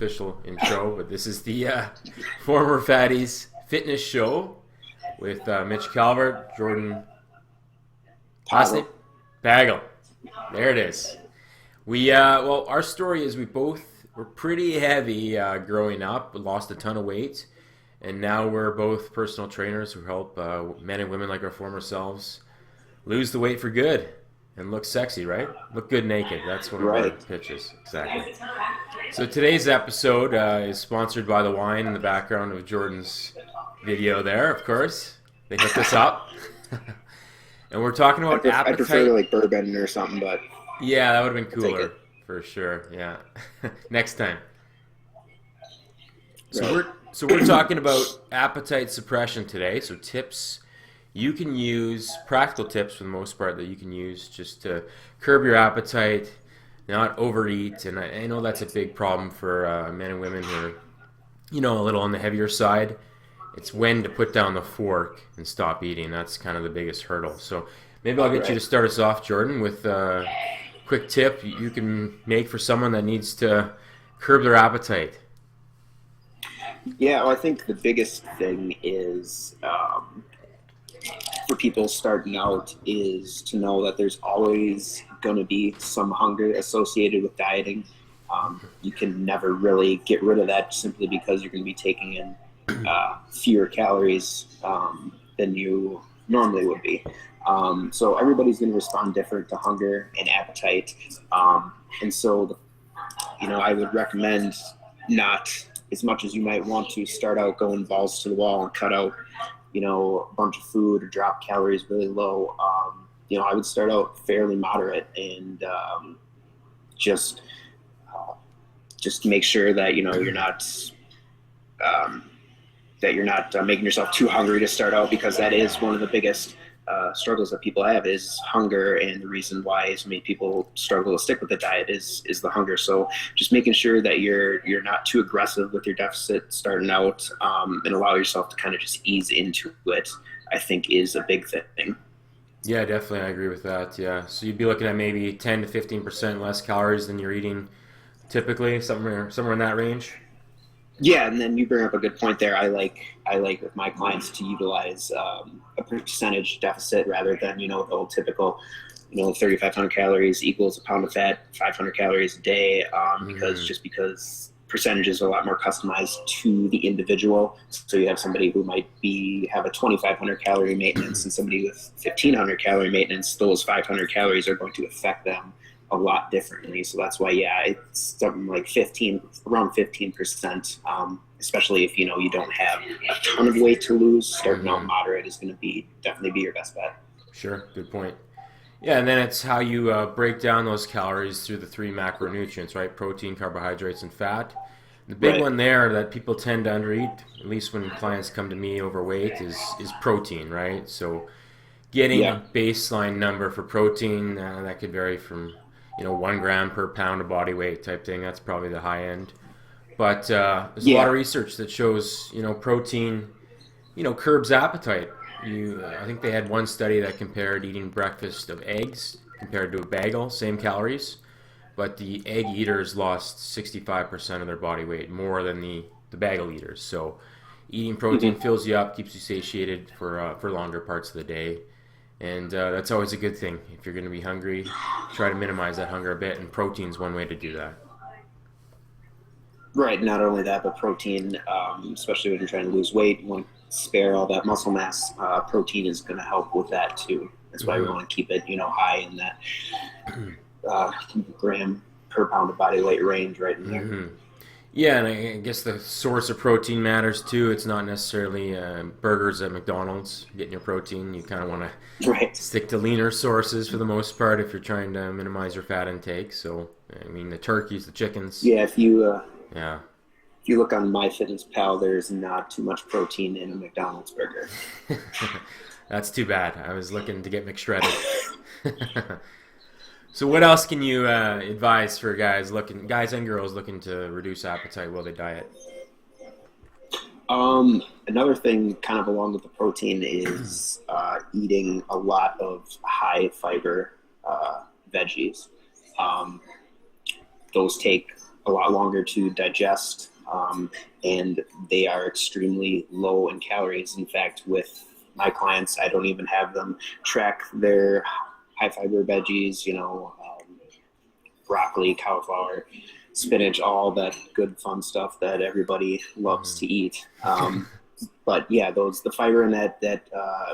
Official intro, but this is the former Fatties fitness show with Mitch Calvert, Jordan, last name Pavel. Bagel. There it is. Well, our story is we both were pretty heavy growing up, lost a ton of weight, and now we're both personal trainers who help men and women like our former selves lose the weight for good and look sexy, right? Look good naked. That's one of our Right. pitches. Exactly. So today's episode is sponsored by the wine in the background of Jordan's video there, of course. They hooked us up. And we're talking about I prefer appetite. like bourbon or something, but Yeah, that would have been I'll take cooler it. for sure. Yeah. Next time. So Right. we're talking about appetite suppression today. So tips you can use, practical tips for the most part that you can use just to curb your appetite, not overeat. And I know that's a big problem for men and women who are, a little on the heavier side. It's when to put down the fork and stop eating. That's kind of the biggest hurdle. So maybe I'll get you to Right. start us off, Jordan, with a quick tip you can make for someone that needs to curb their appetite. Yeah, well, I think the biggest thing is for people starting out is to know that there's always going to be some hunger associated with dieting. You can never really get rid of that simply because you're going to be taking in fewer calories than you normally would be. So everybody's going to respond different to hunger and appetite. And so, I would recommend not as much as you might want to start out going balls to the wall and cut out, a bunch of food or drop calories really low. I would start out fairly moderate and just just make sure that um, you're not making yourself too hungry to start out, because that is one of the biggest struggles that people have is hunger, and the reason why so many people struggle to stick with the diet is the hunger. So just making sure that you're not too aggressive with your deficit starting out, and allow yourself to kind of just ease into it, I think is a big thing. Yeah, definitely. I agree with that. Yeah. So you'd be looking at maybe 10 to 15% less calories than you're eating typically, somewhere in that range. Yeah, and then you bring up a good point there. I like with my clients to utilize a percentage deficit rather than the old typical 3,500 calories equals a pound of fat, 500 calories a day, Hmm. because percentages are a lot more customized to the individual. So you have somebody who might have a 2,500 calorie maintenance and somebody with 1,500 calorie maintenance. Those 500 calories are going to affect them a lot differently. So that's why, yeah, it's something like around 15%, especially if you don't have a ton of weight to lose. Starting out Hmm. moderate is going to definitely be your best bet. Sure. Good point. Yeah, and then it's how you break down those calories through the three macronutrients, right? Protein, carbohydrates, and fat. The big Right. one there that people tend to undereat, at least when clients come to me overweight, is protein, right? So getting Yeah. a baseline number for protein that could vary from 1 gram per pound of body weight type thing. That's probably the high end. But there's a lot of Yeah. research that shows protein curbs appetite. I think they had one study that compared eating breakfast of eggs compared to a bagel, same calories, but the egg eaters lost 65% of their body weight, more than the bagel eaters. So eating protein Hmm. fills you up, keeps you satiated for longer parts of the day, and that's always a good thing. If you're going to be hungry, try to minimize that hunger a bit, and protein's one way to do that. Right. Not only that, but protein, especially when you're trying to lose weight, you want to spare all that muscle mass. Protein is going to help with that too. That's why we Hmm. want to keep it, high in that uh, gram per pound of body weight range, right in there. Hmm. Yeah, and I guess the source of protein matters too. It's not necessarily burgers at McDonald's getting your protein. You kind of want to Right. stick to leaner sources for the most part if you're trying to minimize your fat intake. So, I mean, the turkeys, the chickens. Yeah. Yeah. If you look on MyFitnessPal, there's not too much protein in a McDonald's burger. That's too bad. I was looking to get McShredded. So, what else can you advise for guys and girls looking to reduce appetite while they diet? Another thing, kind of along with the protein, is eating a lot of high fiber veggies. Um, those take a lot longer to digest, and they are extremely low in calories. In fact, with my clients, I don't even have them track their high fiber veggies, broccoli, cauliflower, spinach, all that good fun stuff that everybody loves to eat. But yeah, the fiber in that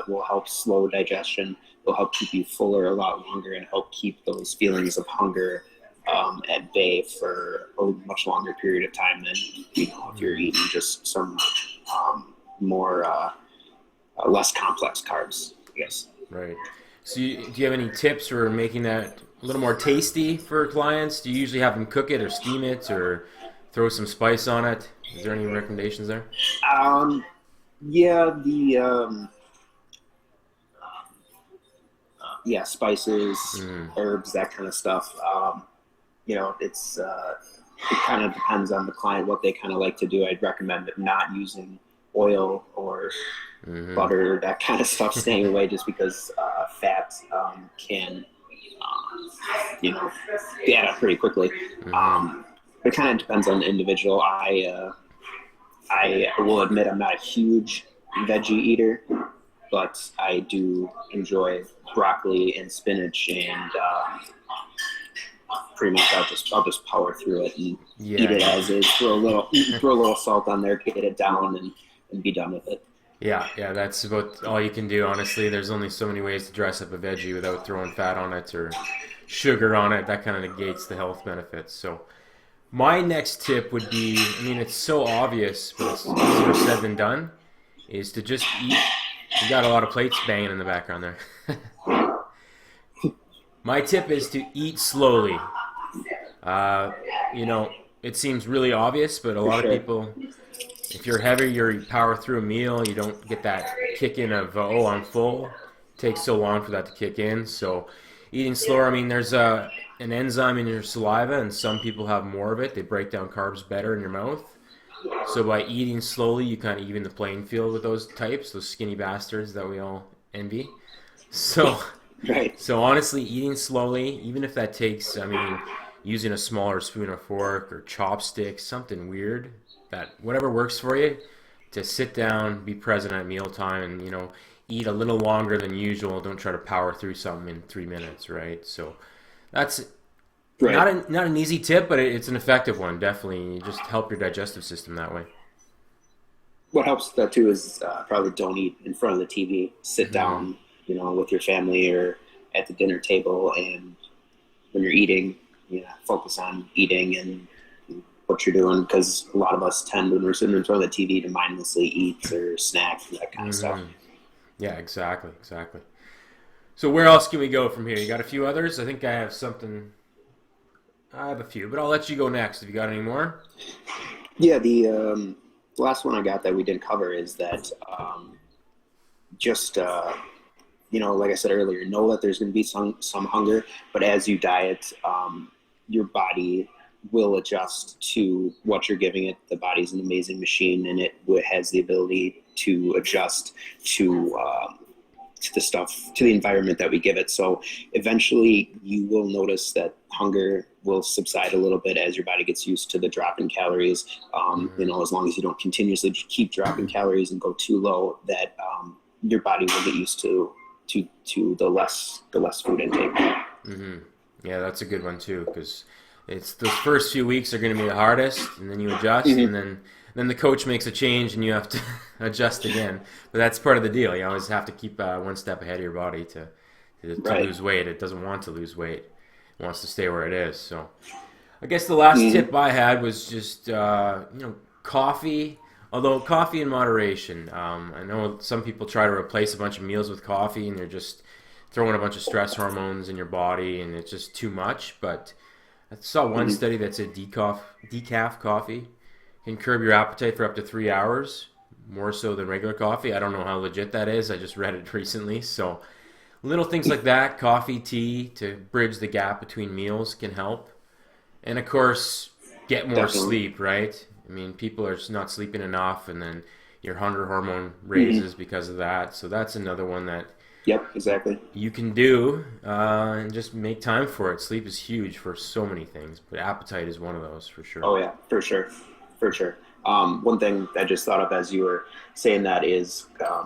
will help slow digestion, will help keep you fuller a lot longer, and help keep those feelings of hunger at bay for a much longer period of time than if you're eating just some more less complex carbs, I guess. Right. So, do you have any tips for making that a little more tasty for clients? Do you usually have them cook it or steam it or throw some spice on it? Is there any recommendations there? Um, yeah, spices, herbs, that kind of stuff. It kind of depends on the client what they kind of like to do. I'd recommend not using oil or butter, that kind of stuff, staying away, just because fat can add up pretty quickly. It kind of depends on the individual. I will admit I'm not a huge veggie eater, but I do enjoy broccoli and spinach, and pretty much I'll just power through it and eat it as is. Throw a little salt on there, get it down, and be done with it. Yeah, that's about all you can do, honestly. There's only so many ways to dress up a veggie without throwing fat on it or sugar on it. That kind of negates the health benefits. So my next tip would be, I mean, it's so obvious, but it's easier said than done, is to just eat. You got a lot of plates banging in the background there. My tip is to eat slowly. It seems really obvious, but a lot of people, if you're heavy, you power through a meal, you don't get that kick in of, I'm full. It takes so long for that to kick in. So eating slower, I mean, there's an enzyme in your saliva, and some people have more of it. They break down carbs better in your mouth. So by eating slowly, you kind of even the playing field with those types, those skinny bastards that we all envy. So, right. So honestly, eating slowly, even if that takes, using a smaller spoon or fork or chopsticks, something weird, that whatever works for you, to sit down, be present at mealtime, and eat a little longer than usual. Don't try to power through something in 3 minutes, right? So that's right. Not an easy tip, but it's an effective one, definitely. You just help your digestive system that way. What helps that too is probably don't eat in front of the TV. Sit down, with your family or at the dinner table, and when you're eating, focus on eating and what you're doing, because a lot of us tend, when we're sitting in front of the TV, to mindlessly eat or snack, that kind of stuff. Yeah, exactly. So where else can we go from here? You got a few others? I think I have something. I have a few, but I'll let you go next. Have you got any more? Yeah, the last one I got that we didn't cover is that like I said earlier, know that there's going to be some hunger, but as you diet, your body will adjust to what you're giving it. The body's an amazing machine, and it has the ability to adjust to the stuff, to the environment that we give it. So eventually you will notice that hunger will subside a little bit as your body gets used to the drop in calories. As long as you don't continuously keep dropping calories and go too low, that your body will get used to the less food intake. Yeah, that's a good one too, because it's those first few weeks are going to be the hardest, and then you adjust, and then the coach makes a change, and you have to adjust again. But that's part of the deal. You always have to keep one step ahead of your body to lose weight. It doesn't want to lose weight; it wants to stay where it is. So, I guess the last tip I had was just coffee. Although coffee in moderation. I know some people try to replace a bunch of meals with coffee, and you're just throwing a bunch of stress hormones in your body, and it's just too much. But I saw one study that said decaf coffee can curb your appetite for up to 3 hours, more so than regular coffee. I don't know how legit that is. I just read it recently. So little things like that, coffee, tea, to bridge the gap between meals can help. And of course, get more sleep, right? I mean, people are not sleeping enough, and then your hunger hormone raises because of that. So that's another one that Yep, exactly. you can do, and just make time for it. Sleep is huge for so many things, but appetite is one of those for sure. Oh yeah, for sure, for sure. One thing I just thought of as you were saying that is a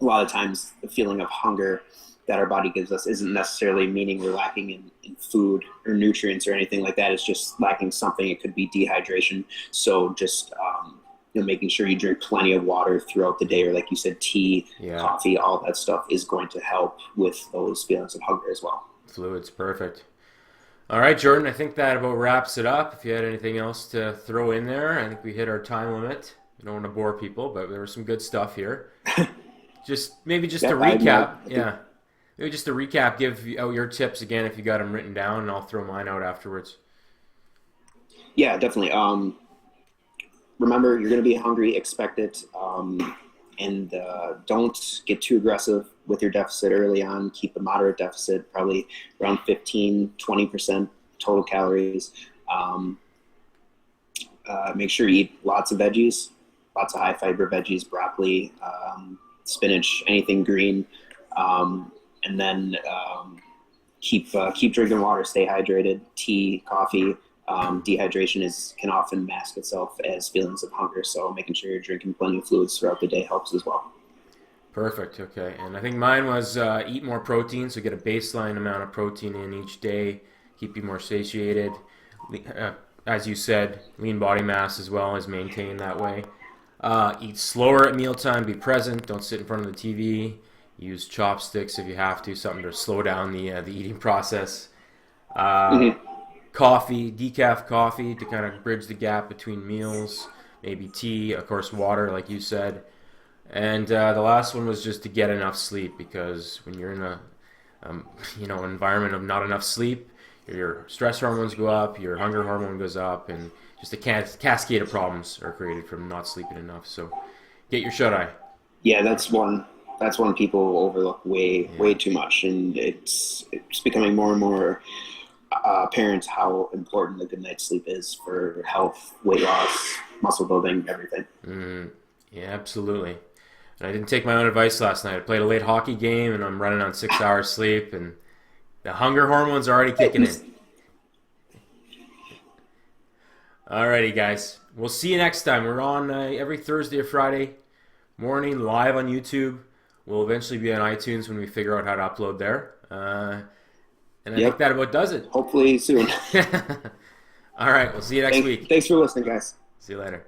lot of times the feeling of hunger that our body gives us isn't necessarily meaning we're lacking in food or nutrients or anything like that. It's just lacking something. It could be dehydration. So just making sure you drink plenty of water throughout the day, or like you said, tea, Yeah, coffee, all that stuff is going to help with those feelings of hunger as well. fluids, perfect. All right, Jordan, I think that about wraps it up. If you had anything else to throw in there, I think we hit our time limit. I don't want to bore people, but there was some good stuff here. Just to Yep, I, recap, I think yeah. Maybe just to recap, give out your tips again if you got them written down, and I'll throw mine out afterwards. yeah, definitely. Remember, you're going to be hungry, expect it, and don't get too aggressive with your deficit early on. Keep a moderate deficit, probably around 15-20% total calories. Um, Make sure you eat lots of veggies, lots of high fiber veggies, broccoli, spinach, anything green, and then keep drinking water, stay hydrated. Tea, coffee, dehydration can often mask itself as feelings of hunger. So making sure you're drinking plenty of fluids throughout the day helps as well. Perfect. Okay. And I think mine was eat more protein, so get a baseline amount of protein in each day, keep you more satiated. As you said, lean body mass as well is maintained that way. Eat slower at mealtime, be present, don't sit in front of the TV. Use chopsticks if you have to, something to slow down the eating process. Uh, Mm-hmm. Coffee, decaf coffee to kind of bridge the gap between meals. Maybe tea, of course, water, like you said. And the last one was just to get enough sleep because when you're in a environment of not enough sleep, your stress hormones go up, your hunger hormone goes up, and just a cascade of problems are created from not sleeping enough. So get your shut eye. Yeah, that's one people overlook way Yeah. too much, and it's becoming more and more apparent how important a good night's sleep is for health, weight loss, muscle building, everything. Mm, yeah, absolutely. And I didn't take my own advice last night. I played a late hockey game, and I'm running on 6 hours sleep, and the hunger hormones are already kicking in. Alrighty, guys. We'll see you next time. We're on every Thursday or Friday morning live on YouTube. We'll eventually be on iTunes when we figure out how to upload there. And I think Yep. that about does it. Hopefully soon. All right, we'll see you next week. Thanks for listening, guys. See you later.